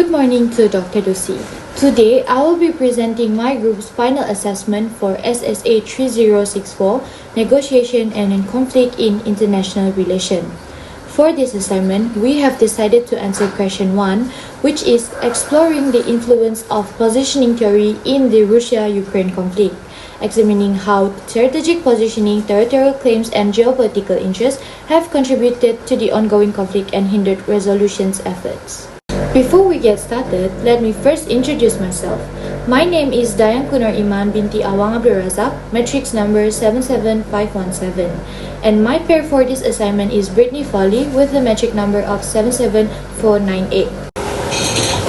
Good morning to Dr. Dosi. Today, I will be presenting my group's final assessment for SSA3064, Negotiation and Conflict in International Relations. For this assignment, we have decided to answer question 1, which is exploring the influence of positioning theory in the Russia-Ukraine conflict, examining how strategic positioning, territorial claims, and geopolitical interests have contributed to the ongoing conflict and hindered resolution efforts. Before we get started, let me first introduce myself. My name is Dayan Kunur Iman binti Awang Abdul Razak, matrix number 77517, and my pair for this assignment is Brittany Foley with the metric number of 77498.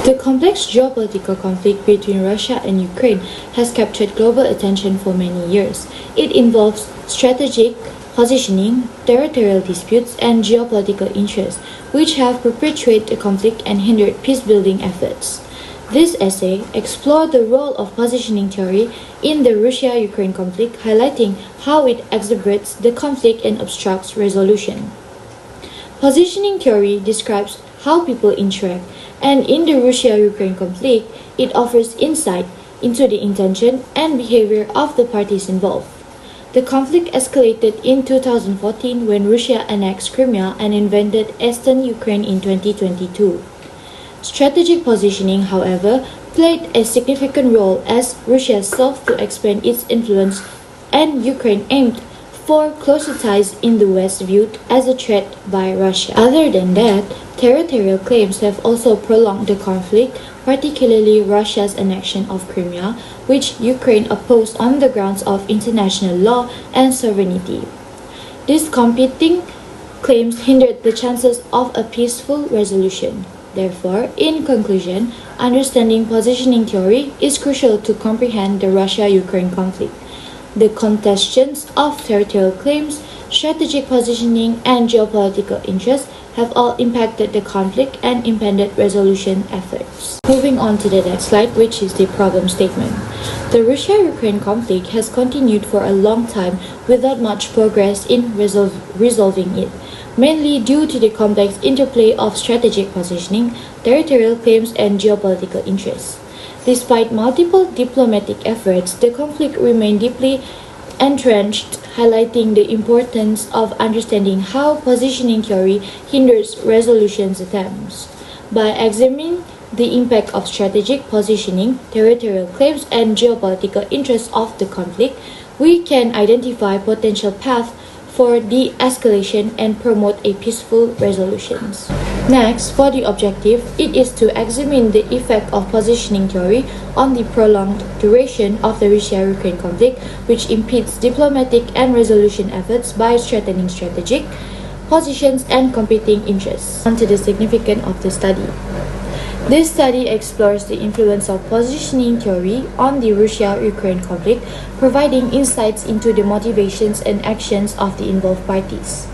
The complex geopolitical conflict between Russia and Ukraine has captured global attention for many years. It involves strategic positioning, territorial disputes, and geopolitical interests, which have perpetuated the conflict and hindered peace-building efforts. This essay explored the role of positioning theory in the Russia-Ukraine conflict, highlighting how it exacerbates the conflict and obstructs resolution. Positioning theory describes how people interact, and in the Russia-Ukraine conflict, it offers insight into the intention and behavior of the parties involved. The conflict escalated in 2014 when Russia annexed Crimea and invaded eastern Ukraine in 2022. Strategic positioning, however, played a significant role as Russia sought to expand its influence and Ukraine aimed for closer ties in the West viewed as a threat by Russia. Other than that, territorial claims have also prolonged the conflict, particularly Russia's annexion of Crimea, which Ukraine opposed on the grounds of international law and sovereignty. These competing claims hindered the chances of a peaceful resolution. Therefore, in conclusion, understanding positioning theory is crucial to comprehend the Russia-Ukraine conflict. The contestations of territorial claims, strategic positioning, and geopolitical interests have all impacted the conflict and impeded resolution efforts. Moving on to the next slide, which is the problem statement. The Russia-Ukraine conflict has continued for a long time without much progress in resolving it, mainly due to the complex interplay of strategic positioning, territorial claims, and geopolitical interests. Despite multiple diplomatic efforts, the conflict remained deeply entrenched, highlighting the importance of understanding how positioning theory hinders resolution attempts. By examining the impact of strategic positioning, territorial claims, and geopolitical interests of the conflict, we can identify potential paths for de-escalation and promote a peaceful resolution. Next, for the objective, it is to examine the effect of positioning theory on the prolonged duration of the Russia-Ukraine conflict, which impedes diplomatic and resolution efforts by strengthening strategic positions and competing interests. On to the significance of the study. This study explores the influence of positioning theory on the Russia-Ukraine conflict, providing insights into the motivations and actions of the involved parties.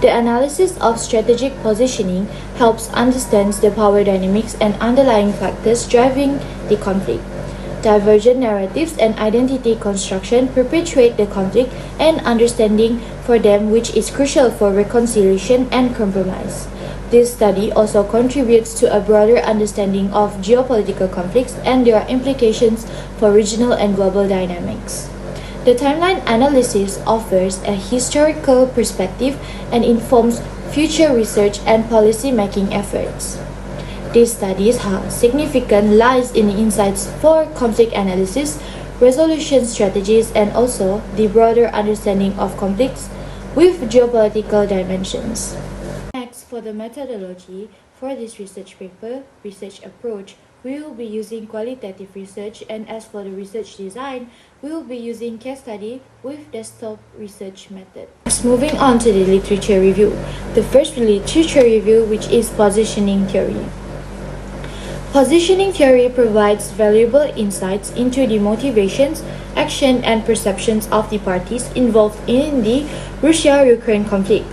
The analysis of strategic positioning helps understand the power dynamics and underlying factors driving the conflict. Divergent narratives and identity construction perpetuate the conflict, and understanding for them which is crucial for reconciliation and compromise. This study also contributes to a broader understanding of geopolitical conflicts and their implications for regional and global dynamics. The timeline analysis offers a historical perspective and informs future research and policy-making efforts. This study's significance lies in the insights for conflict analysis, resolution strategies, and also the broader understanding of conflicts with geopolitical dimensions. Next, for the methodology for this research paper, research approach, we will be using qualitative research, and as for the research design, we will be using case study with desktop research method. Next, moving on to the literature review. The first literature review, which is positioning theory. Positioning theory provides valuable insights into the motivations, action, and perceptions of the parties involved in the Russia-Ukraine conflict.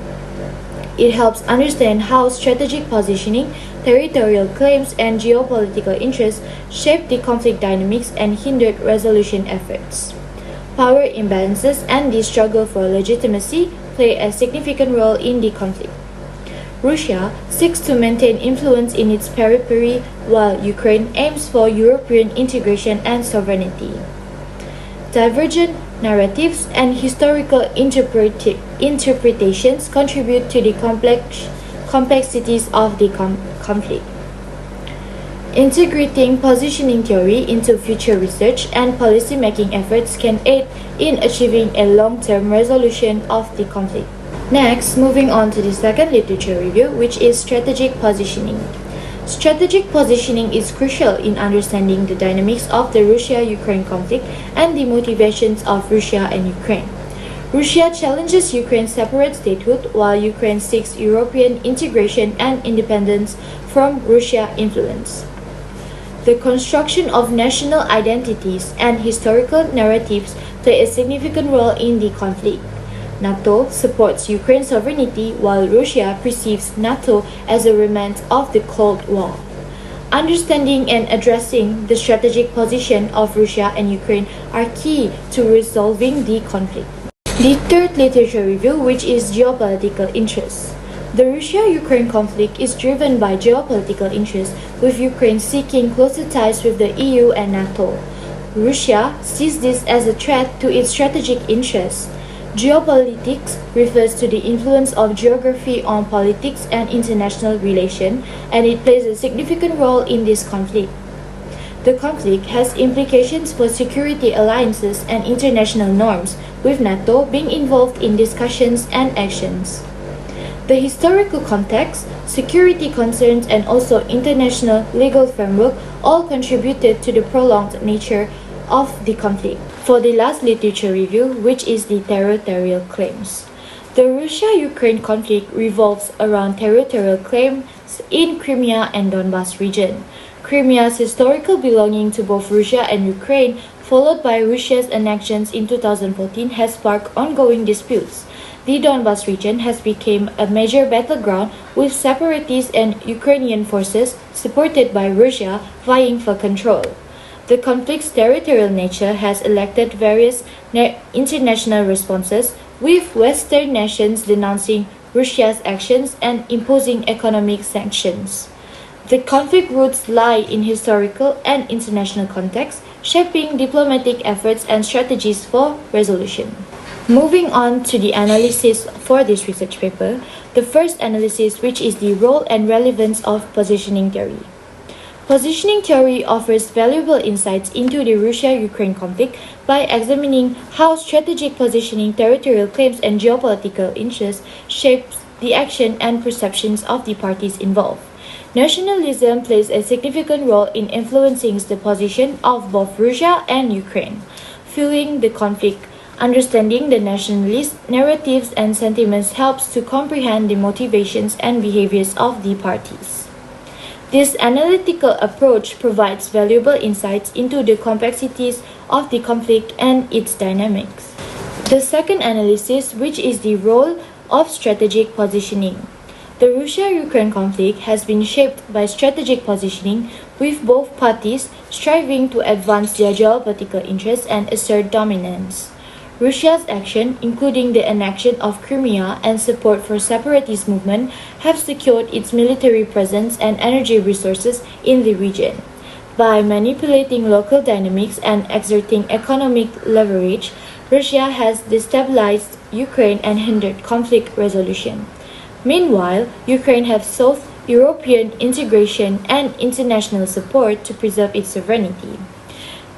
It helps understand how strategic positioning, territorial claims, and geopolitical interests shape the conflict dynamics and hindered resolution efforts. Power imbalances and the struggle for legitimacy play a significant role in the conflict. Russia seeks to maintain influence in its periphery, while Ukraine aims for European integration and sovereignty. Divergent narratives and historical interpretations contribute to the complexities of the conflict. Integrating positioning theory into future research and policy-making efforts can aid in achieving a long-term resolution of the conflict. Next, moving on to the second literature review, which is strategic positioning. Strategic positioning is crucial in understanding the dynamics of the Russia-Ukraine conflict and the motivations of Russia and Ukraine. Russia challenges Ukraine's separate statehood, while Ukraine seeks European integration and independence from Russian influence. The construction of national identities and historical narratives play a significant role in the conflict. NATO supports Ukraine's sovereignty, while Russia perceives NATO as a remnant of the Cold War. Understanding and addressing the strategic position of Russia and Ukraine are key to resolving the conflict. The third literature review, which is geopolitical interests. The Russia-Ukraine conflict is driven by geopolitical interests, with Ukraine seeking closer ties with the EU and NATO. Russia sees this as a threat to its strategic interests. Geopolitics refers to the influence of geography on politics and international relations, and it plays a significant role in this conflict. The conflict has implications for security alliances and international norms, with NATO being involved in discussions and actions. The historical context, security concerns, and also international legal framework all contributed to the prolonged nature of the conflict. For the last literature review, which is the territorial claims. The Russia-Ukraine conflict revolves around territorial claims in Crimea and Donbas region. Crimea's historical belonging to both Russia and Ukraine, followed by Russia's annexions in 2014, has sparked ongoing disputes. The Donbas region has become a major battleground, with separatist and Ukrainian forces supported by Russia vying for control. The conflict's territorial nature has elected various international responses, with Western nations denouncing Russia's actions and imposing economic sanctions. The conflict roots lie in historical and international context, shaping diplomatic efforts and strategies for resolution. Moving on to the analysis for this research paper, the first analysis, which is the role and relevance of positioning theory. Positioning theory offers valuable insights into the Russia-Ukraine conflict by examining how strategic positioning, territorial claims, and geopolitical interests shapes the action and perceptions of the parties involved. Nationalism plays a significant role in influencing the position of both Russia and Ukraine, fueling the conflict. Understanding the nationalist narratives and sentiments helps to comprehend the motivations and behaviors of the parties. This analytical approach provides valuable insights into the complexities of the conflict and its dynamics. The second analysis, which is the role of strategic positioning. The Russia-Ukraine conflict has been shaped by strategic positioning, with both parties striving to advance their geopolitical interests and assert dominance. Russia's action, including the annexion of Crimea and support for separatist movement, have secured its military presence and energy resources in the region. By manipulating local dynamics and exerting economic leverage, Russia has destabilized Ukraine and hindered conflict resolution. Meanwhile, Ukraine has sought European integration and international support to preserve its sovereignty.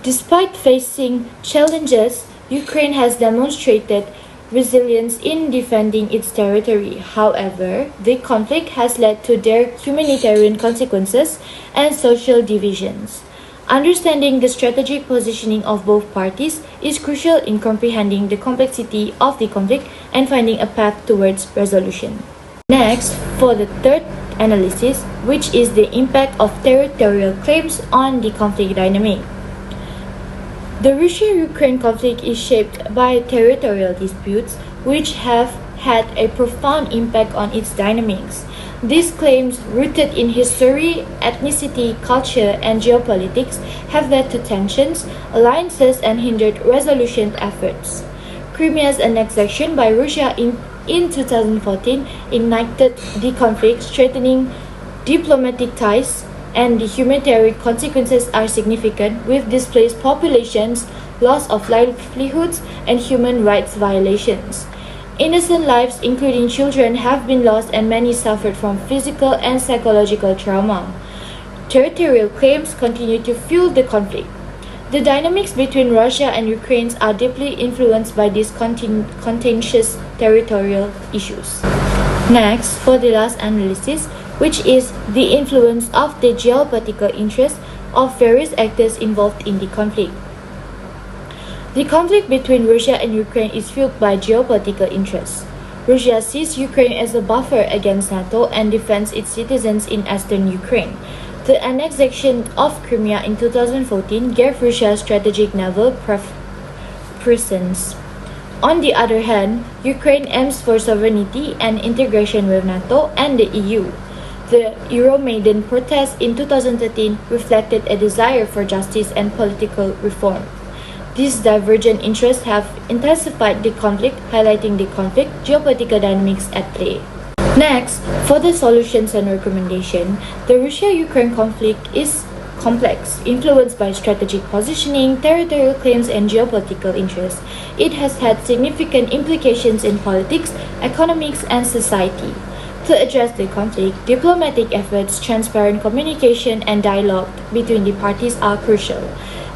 Despite facing challenges, Ukraine has demonstrated resilience in defending its territory. However, the conflict has led to their humanitarian consequences and social divisions. Understanding the strategic positioning of both parties is crucial in comprehending the complexity of the conflict and finding a path towards resolution. Next, for the third analysis, which is the impact of territorial claims on the conflict dynamic. The Russia-Ukraine conflict is shaped by territorial disputes, which have had a profound impact on its dynamics. These claims, rooted in history, ethnicity, culture, and geopolitics, have led to tensions, alliances, and hindered resolution efforts. Crimea's annexation by Russia in 2014 ignited the conflict, strengthening diplomatic ties, and the humanitarian consequences are significant, with displaced populations, loss of livelihoods, and human rights violations. Innocent lives, including children, have been lost and many suffered from physical and psychological trauma. Territorial claims continue to fuel the conflict. The dynamics between Russia and Ukraine are deeply influenced by these contentious territorial issues. Next, for the last analysis, which is the influence of the geopolitical interests of various actors involved in the conflict. The conflict between Russia and Ukraine is fueled by geopolitical interests. Russia sees Ukraine as a buffer against NATO and defends its citizens in eastern Ukraine. The annexation of Crimea in 2014 gave Russia strategic naval presence. On the other hand, Ukraine aims for sovereignty and integration with NATO and the EU. The Euromaidan protests in 2013 reflected a desire for justice and political reform. These divergent interests have intensified the conflict, highlighting the conflict geopolitical dynamics at play. Next, for the solutions and recommendation, the Russia-Ukraine conflict is complex, influenced by strategic positioning, territorial claims, and geopolitical interests. It has had significant implications in politics, economics, and society. To address the conflict, diplomatic efforts, transparent communication, and dialogue between the parties are crucial.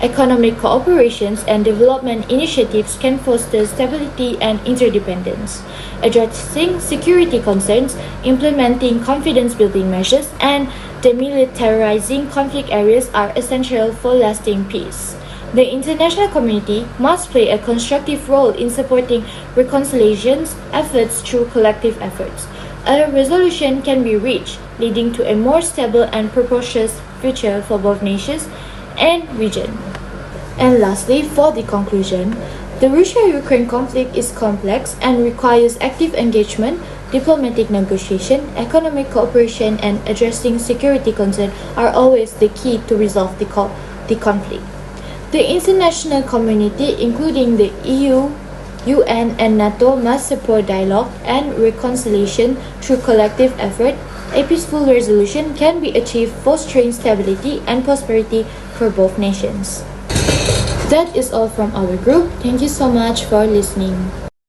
Economic cooperations and development initiatives can foster stability and interdependence. Addressing security concerns, implementing confidence-building measures, and demilitarizing conflict areas are essential for lasting peace. The international community must play a constructive role in supporting reconciliation efforts through collective efforts. A resolution can be reached, leading to a more stable and prosperous future for both nations and region. And lastly, for the conclusion, the Russia-Ukraine conflict is complex and requires active engagement. Diplomatic negotiation, economic cooperation, and addressing security concerns are always the key to resolve the conflict. The international community, including the EU, UN, and NATO, must support dialogue and reconciliation through collective effort. A peaceful resolution can be achieved, fostering stability and prosperity for both nations. That is all from our group. Thank you so much for listening.